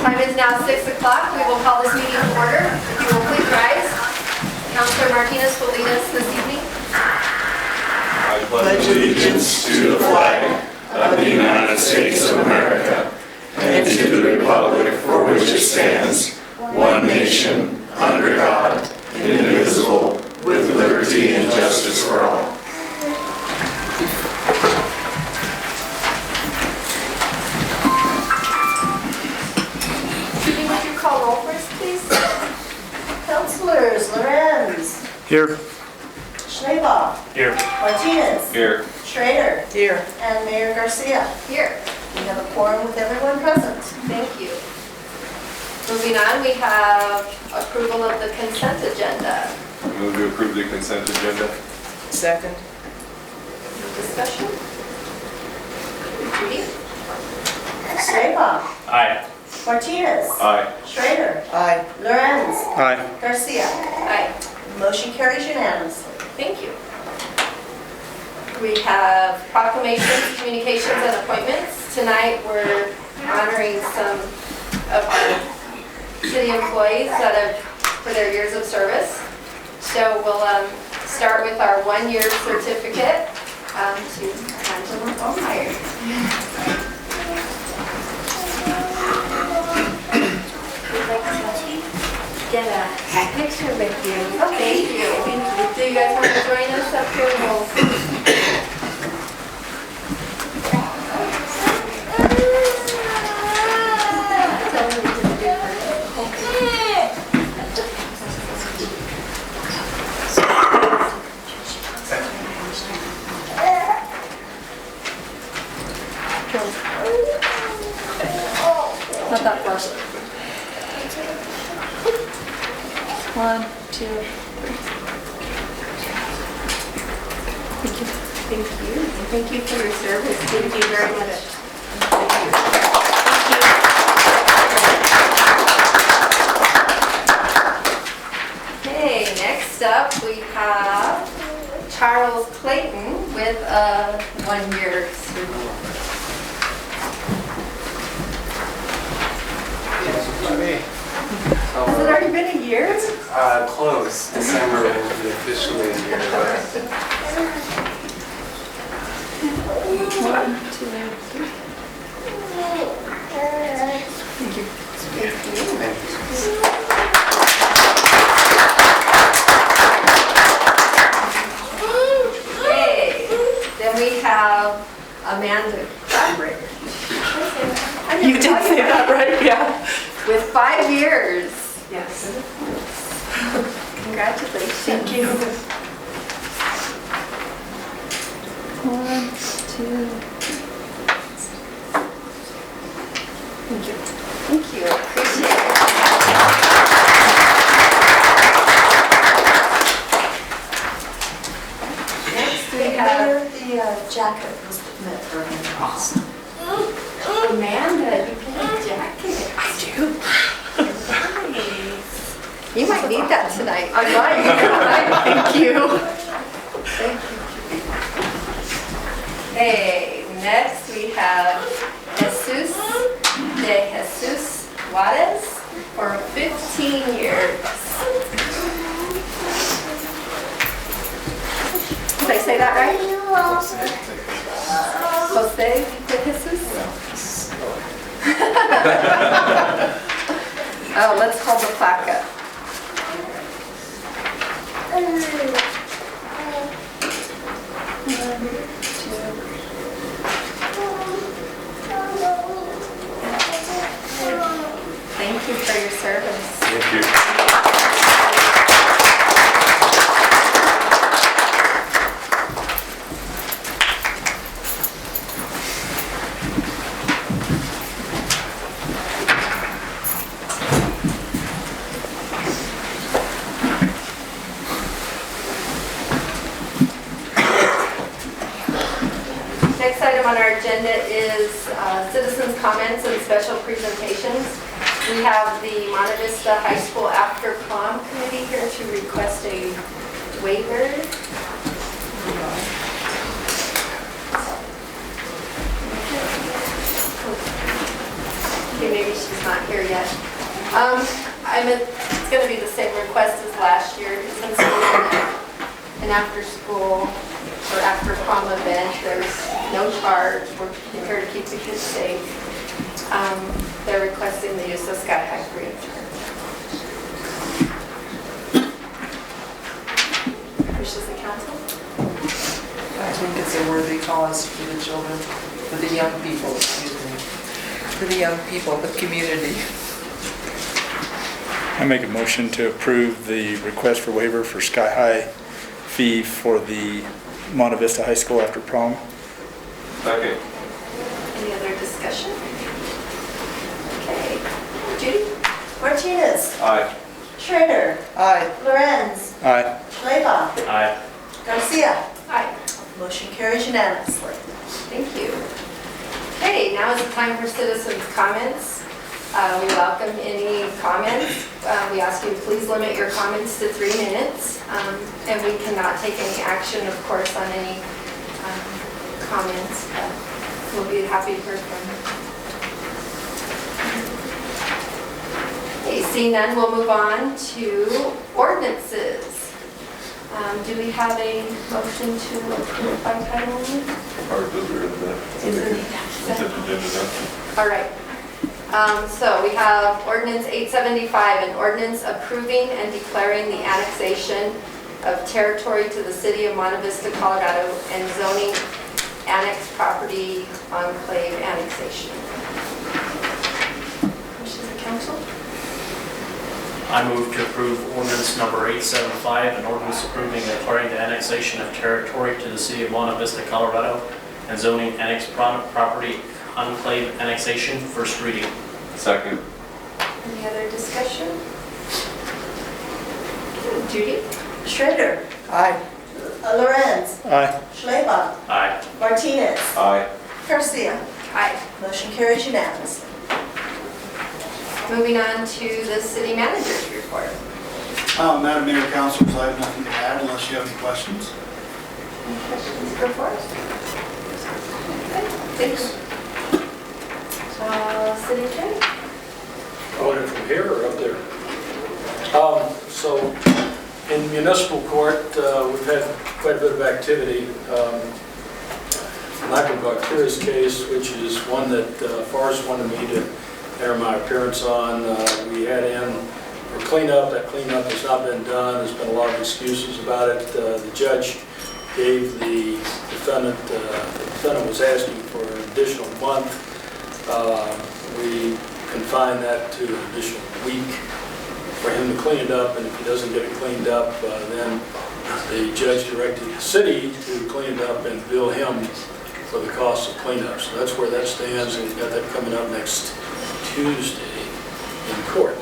Time is now 6 o'clock. We will call this meeting to order. If you will please rise. Councilor Martinez will lead us this evening. I pledge allegiance to the flag of the United States of America and to the republic for which it stands, one nation, under God, indivisible, with liberty and justice for all. Would you call roll for us, please? Councilors Lorenz, Here. Schneebach, Here. Martinez, Here. Schrader, Here. and Mayor Garcia. Here. We have a quorum with everyone present. Thank you. Moving on, we have approval of the consent agenda. Move to approve the consent agenda. Second. Discussion? Judy? Schneebach, Aye. Martinez, Aye. Schrader, Aye. Lorenz, Aye. Garcia. Aye. Motion carries unanimously. Thank you. We have proclamations, communications, and appointments. Tonight, we're honoring some of our city employees that have, for their years of service. So we'll start with our one-year certificate to Angela Ballmeyer. We'd like to get a picture with you. Oh, thank you. Do you guys want to join us up here? Not that far. 1, 2, 3. Thank you. Thank you for your service. Thank you very much. Okay, next up we have Charles Clayton with a one-year certificate. Has it already been a year? Close. December will be officially a year, but 1, 2, 3. Thank you. thank you. Okay, then we have Amanda Crabridge. You did say that right, yeah. With 5 years. Yes. Congratulations. Thank you. 1, 2. Thank you. Thank you. Appreciate it. Next we have Mayor, the jacket was meant for him. Awesome. Amanda. You get a jacket. I do. Nice. You might need that tonight. I might. Thank you. Thank you. Hey, next we have Jesus Juarez for 15 years. Did I say that right? Jose de Jesus? Oh, let's hold the plaque up. Thank you for your service. Thank you. Next item on our agenda is citizens' comments and special presentations. We have the Monte Vista High School After Prom Committee here to request a waiver. Okay, maybe she's not here yet. It's going to be the same request as last year. Since it's an after-school or after-prom event, there's no charge. We're here to keep the kids safe. They're requesting the use of Sky High free of charge. Wishes of council? I think it's a worthy cause for the children, for the young people, excuse me, for the young people of the community. I make a motion to approve the request for waiver for Sky High fee for the Monte Vista High School after prom. Second. Any other discussion? Okay. Judy? Martinez. Aye. Schrader. Aye. Lorenz. Aye. Schleba. Aye. Garcia. Aye. Motion carries unanimously. Thank you. Okay, now is the time for citizens' comments. We welcome any comments. We ask you to please limit your comments to 3 minutes. And we cannot take any action, of course, on any comments. But we'll be happy to hear from you. Okay, seeing none, we'll move on to ordinances. Do we have a motion to approve by title only? All right. So we have ordinance 875, an ordinance approving and declaring the annexation of territory to the city of Monte Vista, Colorado, and zoning annex property enclave annexation. Wishes of council? I move to approve ordinance number 875, an ordinance approving and declaring the annexation of territory to the city of Monte Vista, Colorado, and zoning annex property enclave annexation, first reading. Second. Any other discussion? Judy? Schrader. Aye. Lorenz. Aye. Schleba. Aye. Martinez. Aye. Garcia. Aye. Motion carries unanimously. Moving on to the city manager's report. Madam Mayor, Councilors, I have nothing to add unless you have any questions. Any questions for us? Okay, thanks. City attorney? Order from here or up there? So in municipal court, we've had quite a bit of activity. Michael Bakir's case, which is one that Forrest wanted me to enter my appearance on. We had in for cleanup. That cleanup has not been done. There's been a lot of excuses about it. The judge gave the defendant was asking for an additional month. We confined that to an additional week for him to clean it up, and if he doesn't get it cleaned up, then the judge directed the city to clean it up and bill him for the cost of cleanup. So that's where that stands, and we've got that coming up next Tuesday in court.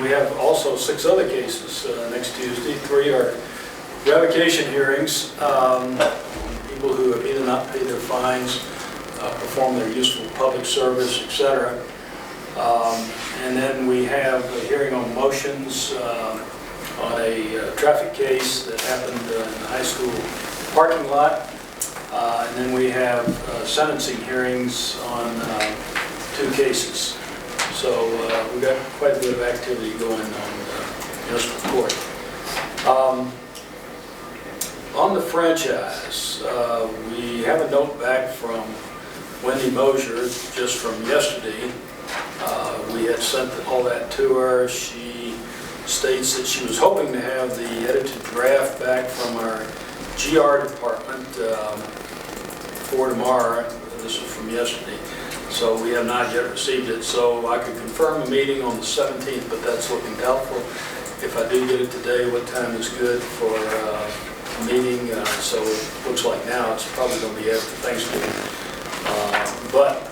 We have also 6 other cases next Tuesday. 3 are revocation hearings, people who have either not paid their fines, performed their useful public service, etc. And then we have a hearing on motions on a traffic case that happened in the high school parking lot. And then we have sentencing hearings on 2 cases. So we've got quite a bit of activity going on municipal court. On the franchise, we have a note back from Wendy Mosier just from yesterday. We had sent all that to her. She states that she was hoping to have the edited draft back from our GR department for tomorrow. This was from yesterday. So we have not yet received it. So I could confirm a meeting on the 17th, but that's looking doubtful. If I do get it today, what time is good for a meeting? So it looks like now it's probably going to be after Thanksgiving. But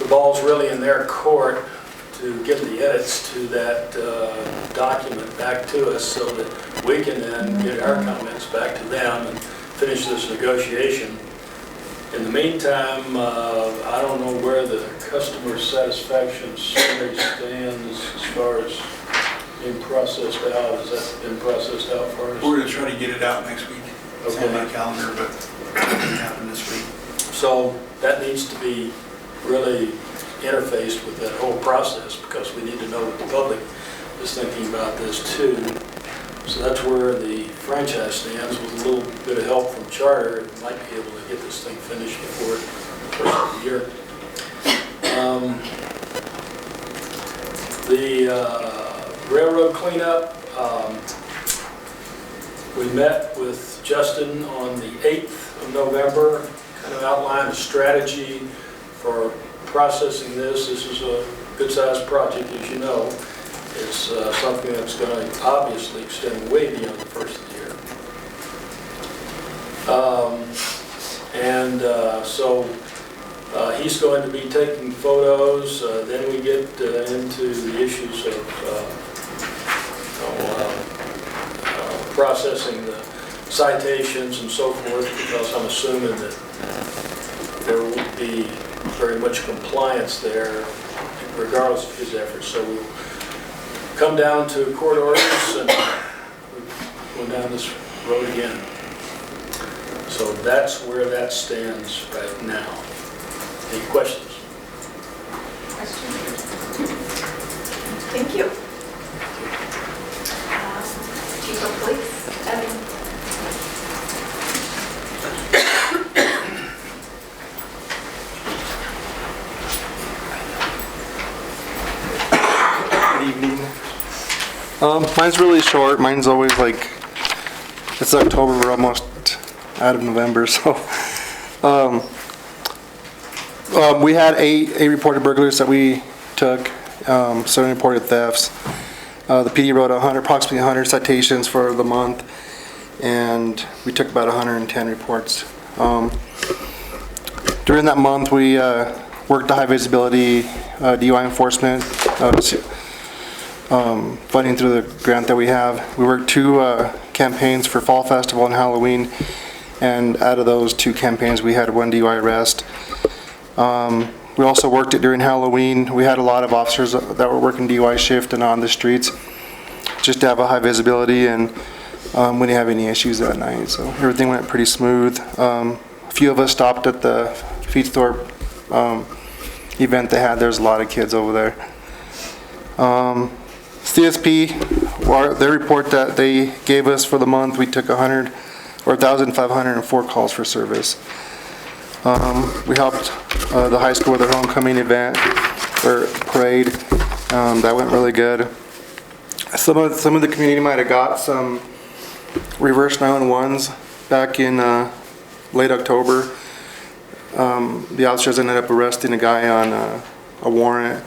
the ball's really in their court to get the edits to that document back to us so that we can then get our comments back to them and finish this negotiation. In the meantime, I don't know where the customer satisfaction survey stands as far as being processed out. Has that been processed out for us? We're going to try to get it out next week. It's on my calendar, but it didn't happen this week. So that needs to be really interfaced with that whole process, because we need to know what the public is thinking about this too. So that's where the franchise stands. With a little bit of help from Charter, we might be able to get this thing finished before the first of the year. The railroad cleanup, we met with Justin on the 8th of November, kind of outlined a strategy for processing this. This is a good-sized project, as you know. It's something that's going to obviously extend way beyond the first of the year. So he's going to be taking photos. Then we get into the issues of processing the citations and so forth, because I'm assuming that there won't be very much compliance there, regardless of his efforts. So we'll come down to court orders and go down this road again. So that's where that stands right now. Any questions? Thank you. Chief of Police, Evan. Good evening. Mine's really short. Mine's always like, it's October, we're almost out of November, so. We had eight reported burglaries that we took, 7 reported thefts. The PD wrote approximately 100 citations for the month, and we took about 110 reports. During that month, we worked the high visibility DUI enforcement, funding through the grant that we have. We worked 2 campaigns for Fall Festival and Halloween, and out of those 2 campaigns, we had 1 DUI arrest. We also worked it during Halloween. We had a lot of officers that were working DUI shift and on the streets just to have a high visibility, and we didn't have any issues that night, so everything went pretty smooth. A few of us stopped at the feed store event they had. There's a lot of kids over there. CSP, their report that they gave us for the month, we took 1,504 calls for service. We helped the high school with their homecoming event or parade. That went really good. Some of the community might have got some reverse 911s back in late October. The officers ended up arresting a guy on a warrant,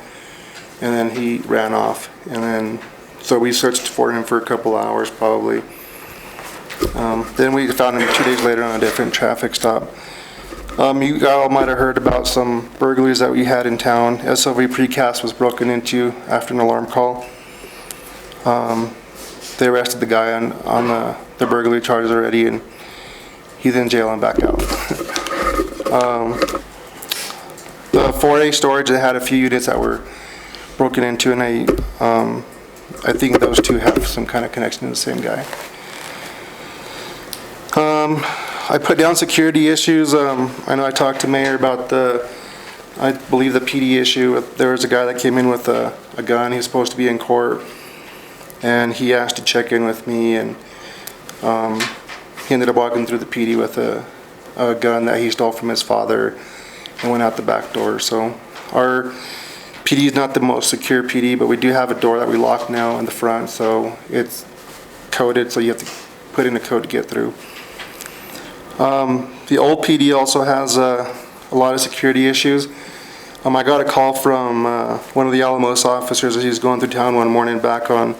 and then he ran off. And then so we searched for him for a couple hours probably. Then we found him 2 days later on a different traffic stop. You all might have heard about some burglaries that we had in town. SOV precast was broken into after an alarm call. They arrested the guy on the burglary charges already, and he's in jail and back out. The 4A storage, they had a few units that were broken into, and I think those 2 have some kind of connection to the same guy. I put down security issues. I know I talked to Mayor about I believe the PD issue. There was a guy that came in with a gun. He was supposed to be in court, and he asked to check in with me, and he ended up walking through the PD with a gun that he stole from his father and went out the back door. So our PD is not the most secure PD, but we do have a door that we lock now in the front, so it's coded, so you have to put in a code to get through. The old PD also has a lot of security issues. I got a call from one of the Alamos officers as he was going through town one morning back on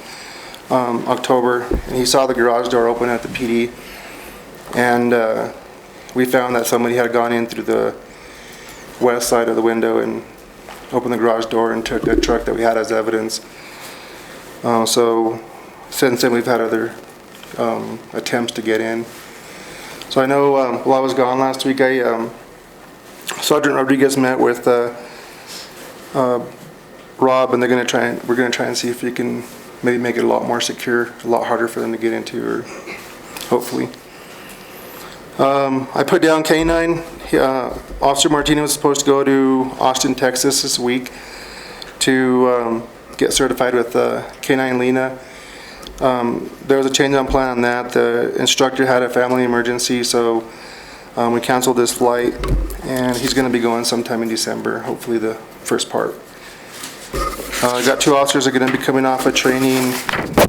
October, and he saw the garage door open at the PD, and we found that somebody had gone in through the west side of the window and opened the garage door and took a truck that we had as evidence. So since then we've had other attempts to get in. So I know while I was gone last week, Sergeant Rodriguez met with Rob, and we're going to try and see if we can maybe make it a lot more secure, a lot harder for them to get into, or hopefully. I put down K-9. Officer Martinez was supposed to go to Austin, Texas this week to get certified with K-9 Lena. There was a change on plan on that. The instructor had a family emergency, so we canceled this flight, and he's going to be going sometime in December, hopefully the first part. I got 2 officers that are going to be coming off of training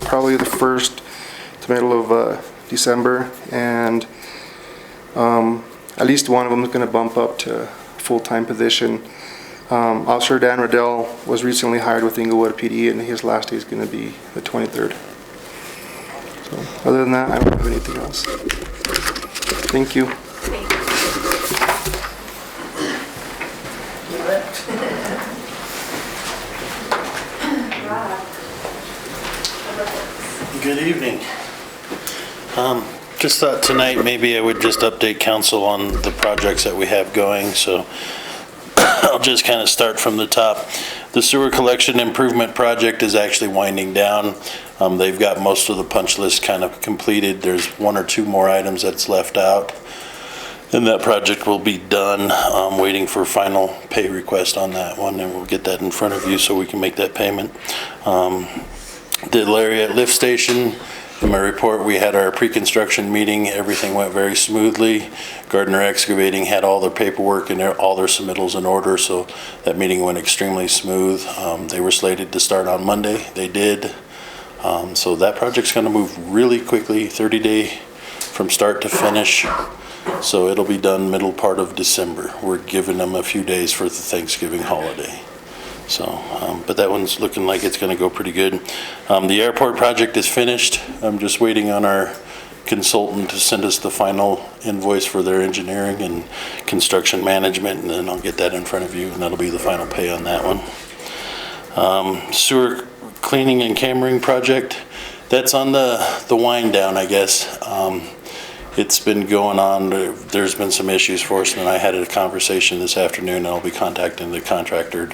probably the 1st to middle of December, and at least one of them is going to bump up to full-time position. Officer Dan Riddell was recently hired with Inglewood PD, and his last day is going to be the 23rd. So other than that, I don't have anything else. Thank you. Good evening. Just thought tonight maybe I would just update council on the projects that we have going, so I'll just kind of start from the top. The sewer collection improvement project is actually winding down. They've got most of the punch list kind of completed. There's 1 or 2 more items that's left out, and that project will be done. Waiting for final pay request on that one, and we'll get that in front of you so we can make that payment. The Lariat lift station, in my report, we had our pre-construction meeting. Everything went very smoothly. Gardner Excavating had all their paperwork and all their submittals in order, so that meeting went extremely smooth. They were slated to start on Monday. They did. So that project's going to move really quickly, 30-day from start to finish. So it'll be done middle part of December. We're giving them a few days for the Thanksgiving holiday. So, but that one's looking like it's going to go pretty good. The airport project is finished. I'm just waiting on our consultant to send us the final invoice for their engineering and construction management, and then I'll get that in front of you, and that'll be the final pay on that one. Sewer cleaning and cammering project, that's on the wind down, I guess. It's been going on. There's been some issues for us, and I had a conversation this afternoon, and I'll be contacting the contractor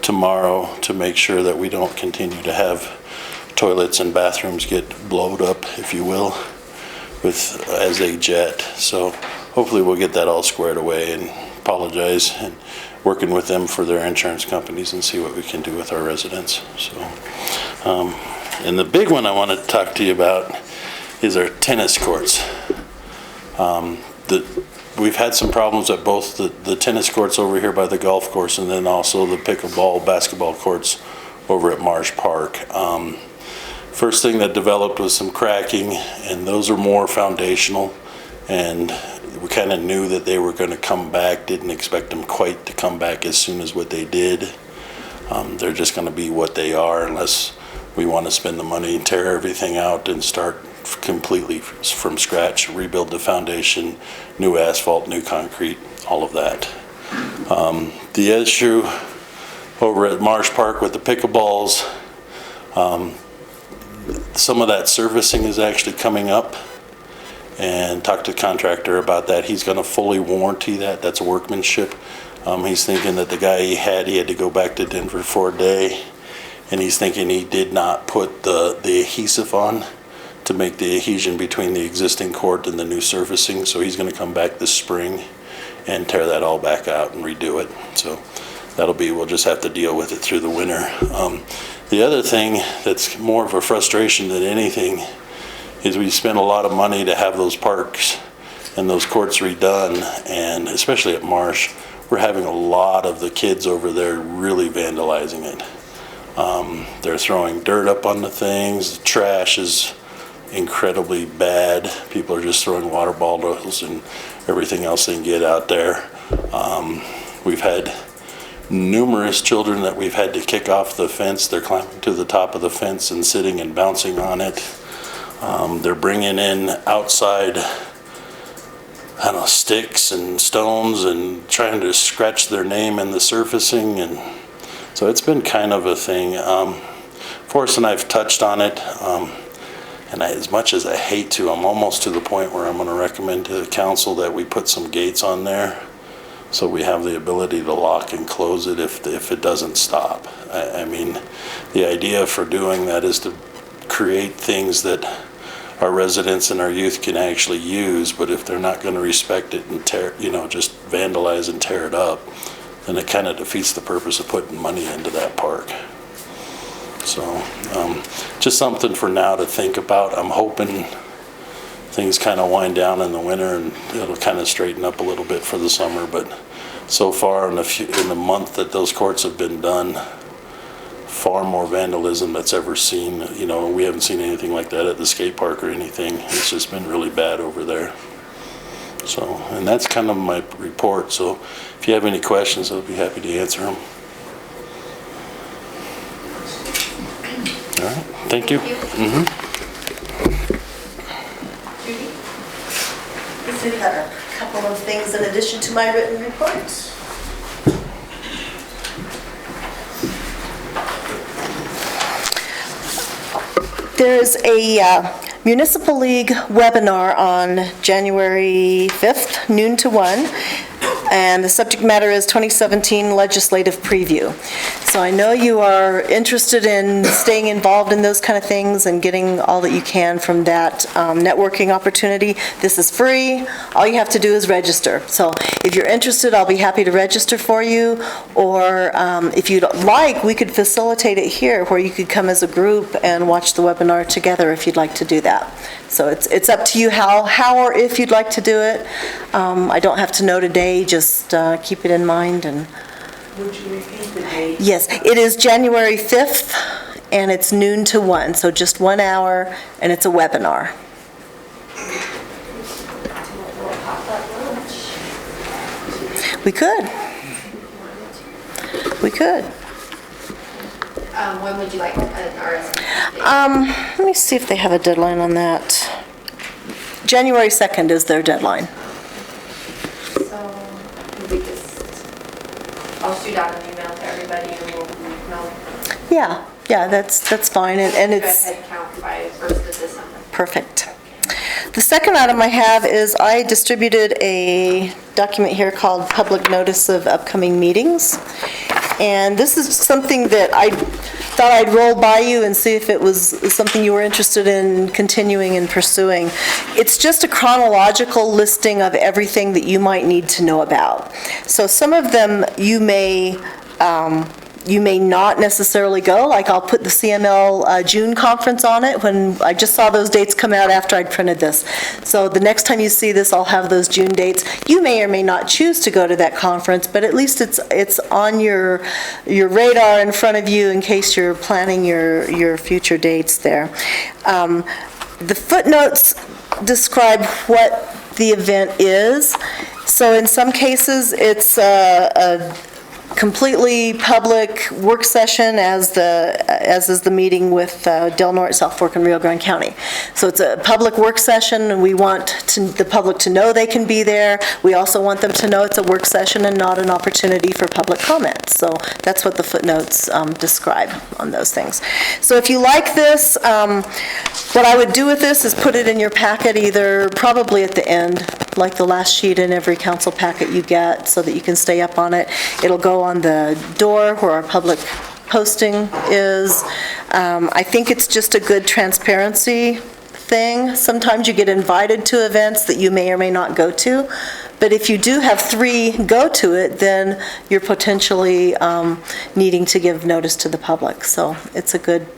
tomorrow to make sure that we don't continue to have toilets and bathrooms get blowed up, if you will, as a jet. So hopefully we'll get that all squared away, and apologize, and working with them for their insurance companies and see what we can do with our residents. So, and the big one I want to talk to you about is our tennis courts. We've had some problems at both the tennis courts over here by the golf course, and then also the pickleball basketball courts over at Marsh Park. First thing that developed was some cracking, and those are more foundational, and we kind of knew that they were going to come back. Didn't expect them quite to come back as soon as what they did. They're just going to be what they are unless we want to spend the money, tear everything out, and start completely from scratch, rebuild the foundation, new asphalt, new concrete, all of that. The issue over at Marsh Park with the pickleballs, some of that servicing is actually coming up, and talked to the contractor about that. He's going to fully warranty that. That's workmanship. He's thinking that the guy he had to go back to Denver for a day, and he's thinking he did not put the adhesive on to make the adhesion between the existing court and the new surfacing. So he's going to come back this spring and tear that all back out and redo it. So we'll just have to deal with it through the winter. The other thing that's more of a frustration than anything is we spent a lot of money to have those parks and those courts redone, and especially at Marsh, we're having a lot of the kids over there really vandalizing it. They're throwing dirt up on the things. The trash is incredibly bad. People are just throwing water bottles and everything else they can get out there. We've had numerous children that we've had to kick off the fence. They're climbing to the top of the fence and sitting and bouncing on it. They're bringing in outside, sticks and stones and trying to scratch their name in the surfacing, and so it's been kind of a thing. Forrest and I've touched on it. And as much as I hate to, I'm almost to the point where I'm going to recommend to the council that we put some gates on there so we have the ability to lock and close it if it doesn't stop. I mean, the idea for doing that is to create things that our residents and our youth can actually use, but if they're not gonna respect it and tear, just vandalize and tear it up, then it kind of defeats the purpose of putting money into that park. So, just something for now to think about. I'm hoping things kind of wind down in the winter and it'll kind of straighten up a little bit for the summer, but so far in the month that those courts have been done, far more vandalism that's ever seen. We haven't seen anything like that at the skate park or anything. It's just been really bad over there. So, and that's kind of my report. So if you have any questions, I'll be happy to answer them. All right, thank you. Judy? I do have a couple of things in addition to my written report. There's a Municipal League webinar on January 5th, noon to 1, and the subject matter is 2017 legislative preview. So I know you are interested in staying involved in those kind of things and getting all that you can from that networking opportunity. This is free. All you have to do is register. So if you're interested, I'll be happy to register for you, or if you'd like, we could facilitate it here where you could come as a group and watch the webinar together if you'd like to do that. So it's up to you how or if you'd like to do it. I don't have to know today, just keep it in mind. And Would you repeat the date? yes, it is January 5th, and it's noon to 1, so just 1 hour, and it's a webinar. We could. We could. When would you like an RSVP? Let me see if they have a deadline on that. January 2nd is their deadline. So we just, I'll shoot out an email to everybody and we'll know. Yeah, that's fine, and it's Head count by 1st of December. perfect. The second item I have is I distributed a document here called Public Notice of Upcoming Meetings. And this is something that I thought I'd roll by you and see if it was something you were interested in continuing and pursuing. It's just a chronological listing of everything that you might need to know about. So some of them you may not necessarily go, like I'll put the CML June conference on it when I just saw those dates come out after I'd printed this. So the next time you see this, I'll have those June dates. You may or may not choose to go to that conference, but at least it's on your radar in front of you in case you're planning your future dates there. The footnotes describe what the event is. So in some cases, it's a completely public work session as is the meeting with Del Norte, South Fork, and Rio Grande County. So it's a public work session, and we want the public to know they can be there. We also want them to know it's a work session and not an opportunity for public comment. So that's what the footnotes describe on those things. So if you like this, what I would do with this is put it in your packet, either probably at the end, like the last sheet in every council packet you get, so that you can stay up on it. It'll go on the door where our public posting is. I think it's just a good transparency thing. Sometimes you get invited to events that you may or may not go to, but if you do have 3 go to it, then you're potentially needing to give notice to the public. So it's a good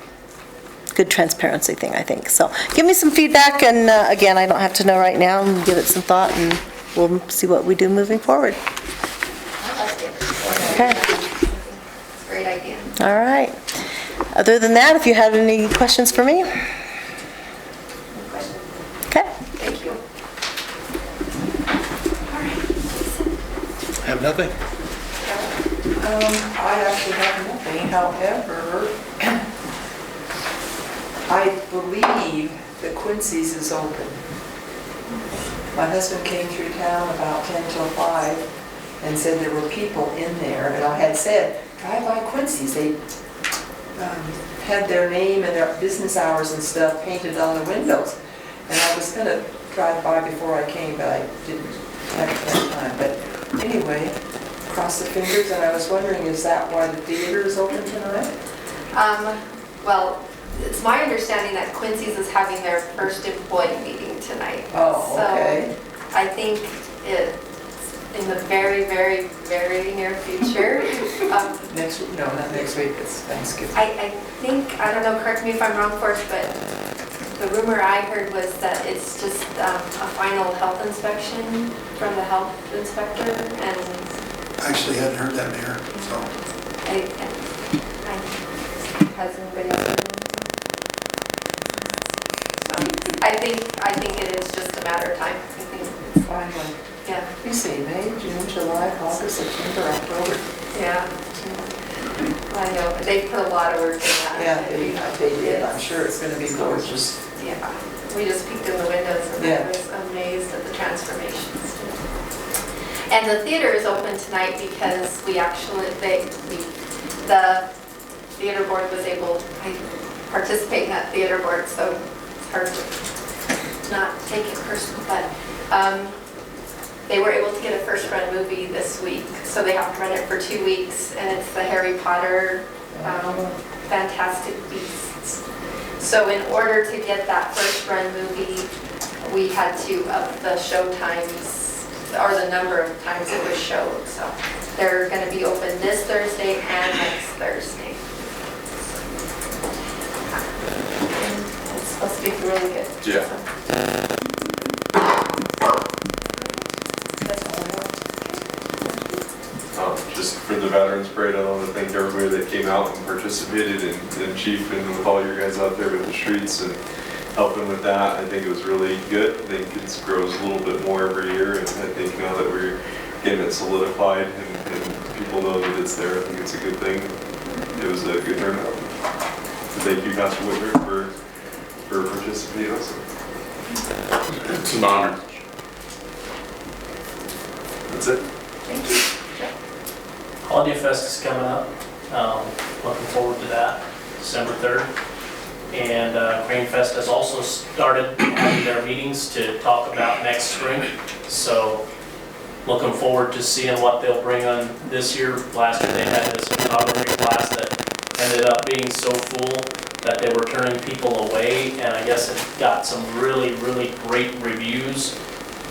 transparency thing, I think. So give me some feedback, and again, I don't have to know right now, and give it some thought, and we'll see what we do moving forward. Okay. Great idea. All right. Other than that, if you have any questions for me? Okay. Thank you. I have nothing. I actually have nothing, however, I believe that Quincy's is open. My husband came through town about 10 till 5 and said there were people in there, and I had said, drive by Quincy's. They had their name and their business hours and stuff painted on the windows. And I was gonna drive by before I came, but I didn't have that time. But anyway, cross the fingers, and I was wondering, is that why the theater is open tonight? Well, it's my understanding that Quincy's is having their first employee meeting tonight. Oh, okay. So I think it's in the very, very, very near future. Next week, no, not next week, it's Thanksgiving. I think, I don't know, correct me if I'm wrong, Forrest, but the rumor I heard was that it's just a final health inspection from the health inspector, and I actually hadn't heard that, Mayor, so. has anybody heard? I think it is just a matter of time. I think, Finally. yeah, You see, May, June, July, August, September, October. yeah. I know, but they put a lot of work in that. Yeah, they did. I'm sure it's gonna be gorgeous. Yeah, we just peeked in the windows and I Yeah. was amazed at the transformations. And the theater is open tonight because the theater board was able, I participate in that theater board, so it's hard to not take it personal, but they were able to get a first run movie this week, so they have to run it for 2 weeks, and it's the Harry Potter Fantastic Beasts. So in order to get that first run movie, we had to up the show times, or the number of times it was showed. So they're going to be open this Thursday and next Thursday. And it's supposed to be really good. Yeah. That's all I want. Just for the Veterans Parade, I want to thank everybody that came out and participated, and Chief, and with all your guys out there with the streets and helping with that. I think it was really good. I think it grows a little bit more every year, and I think now that we're getting it solidified and people know that it's there, I think it's a good thing. It was a good turnout. So thank you, Pastor Whitmer, for participating also. It's an honor. That's it. Thank you. Holiday Fest is coming up. Looking forward to that, December 3rd. And Crane Fest has also started having their meetings to talk about next spring. So looking forward to seeing what they'll bring on this year. Last year they had this photography class that ended up being so full that they were turning people away. And I guess it got some really, really great reviews.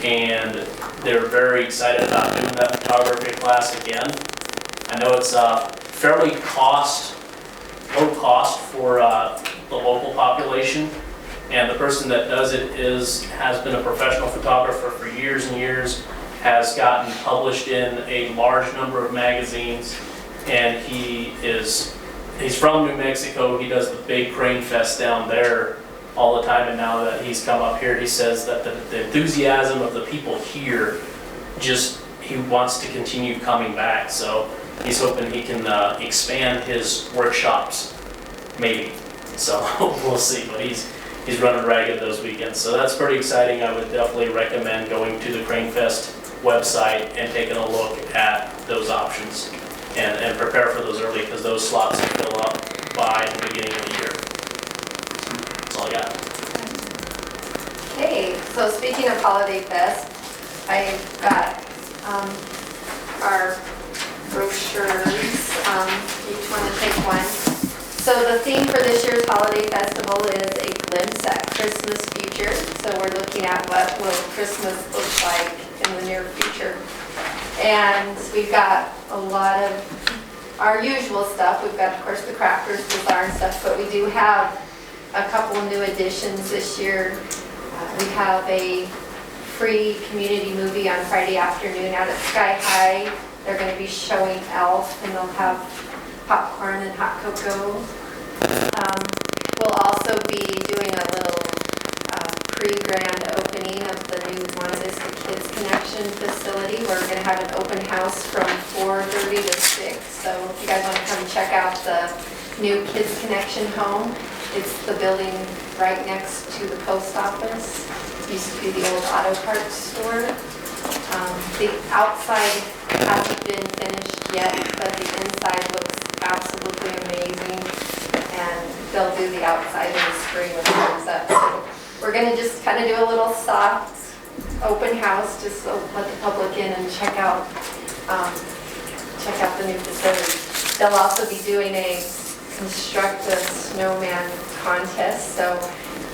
And they're very excited about doing that photography class again. I know it's fairly low cost for the local population, and the person that does it has been a professional photographer for years and years, has gotten published in a large number of magazines, and he's from New Mexico. He does the big Crane Fest down there all the time, and now that he's come up here, he says that the enthusiasm of the people here, he wants to continue coming back. So he's hoping he can expand his workshops, maybe. So we'll see, but he's running ragged those weekends. So that's pretty exciting. I would definitely recommend going to the Crane Fest website and taking a look at those options and prepare for those early, because those slots will fill up by the beginning of the year. That's all I got. Okay, so speaking of Holiday Fest, I've got our brochures, each one to take one. So the theme for this year's Holiday Festival is a glimpse at Christmas future. So we're looking at what will Christmas look like in the near future. And we've got a lot of our usual stuff. We've got, of course, the crackers, bazaar and stuff, but we do have a couple new additions this year. We have a free community movie on Friday afternoon out at Sky High. They're going to be showing Elf, and they'll have popcorn and hot cocoa. We'll also be doing a little pre-grand opening of the new Monte Vista Kids Connection facility. We're going to have an open house from 4:30 to 6. So if you guys want to come check out the new Kids Connection home, it's the building right next to the post office. It used to be the old auto parts store. The outside hasn't been finished yet, but the inside looks absolutely amazing. And they'll do the outside in the spring when it comes up. So we're going to just kind of do a little soft open house, just so let the public in and check out the new facility. They'll also be doing a construct a snowman contest. So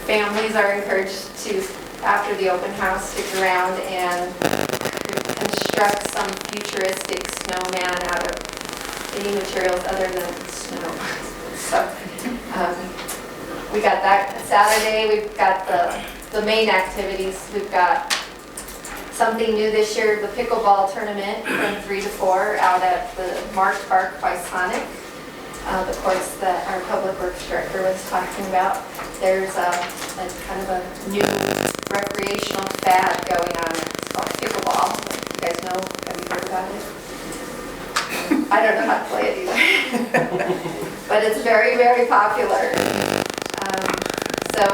families are encouraged to, after the open house, stick around and construct some futuristic snowman out of any materials other than snow. So we got that Saturday. We've got the main activities. We've got something new this year, the pickleball tournament from 3 to 4 out at the Mark Park by Sonic. The course that our public works director was talking about. There's a kind of a new recreational fad going on. It's called pickleball. You guys know? Have you heard about it? I don't know how to play it either. But it's very, very popular. So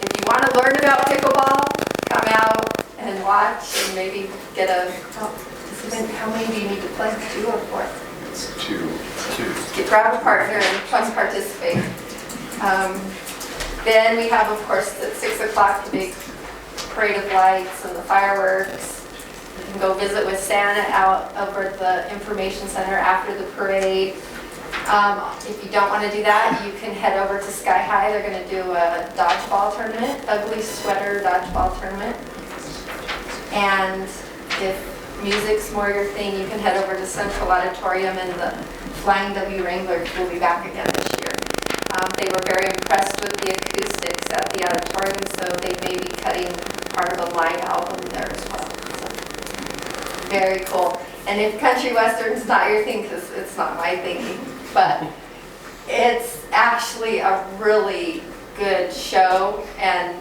if you want to learn about pickleball, come out and watch and maybe get a, how many do you need to play? 2 or 4? It's 2. Grab a partner and plus participate. Then we have, of course, at 6 o'clock, the big parade of lights and the fireworks. You can go visit with Santa out over at the information center after the parade. If you don't want to do that, you can head over to Sky High. They're going to do a dodgeball tournament, ugly sweater dodgeball tournament. And if music's more your thing, you can head over to Central Auditorium, and the Flying W Wranglers will be back again this year. They were very impressed with the acoustics at the auditorium, so they may be cutting part of a live album there as well. So, very cool. And if country western's not your thing, because it's not my thing, but it's actually a really good show. And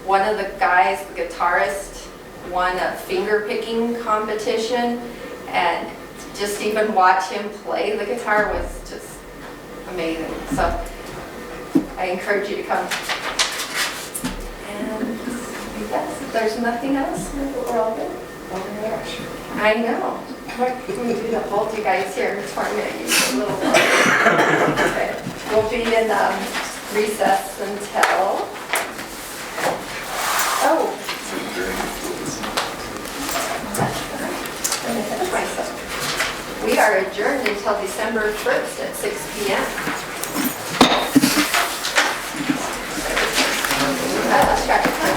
one of the guys, the guitarist, won a finger picking competition, and just even watch him play the guitar was just amazing. So I encourage you to come. And I guess if there's nothing else, we're all good. Over there. I know. What can we do to hold you guys here for a minute? Use a little more. Okay. We'll be in recess until. Oh. We are adjourned until December 1st at 6 p.m. Let's try to time.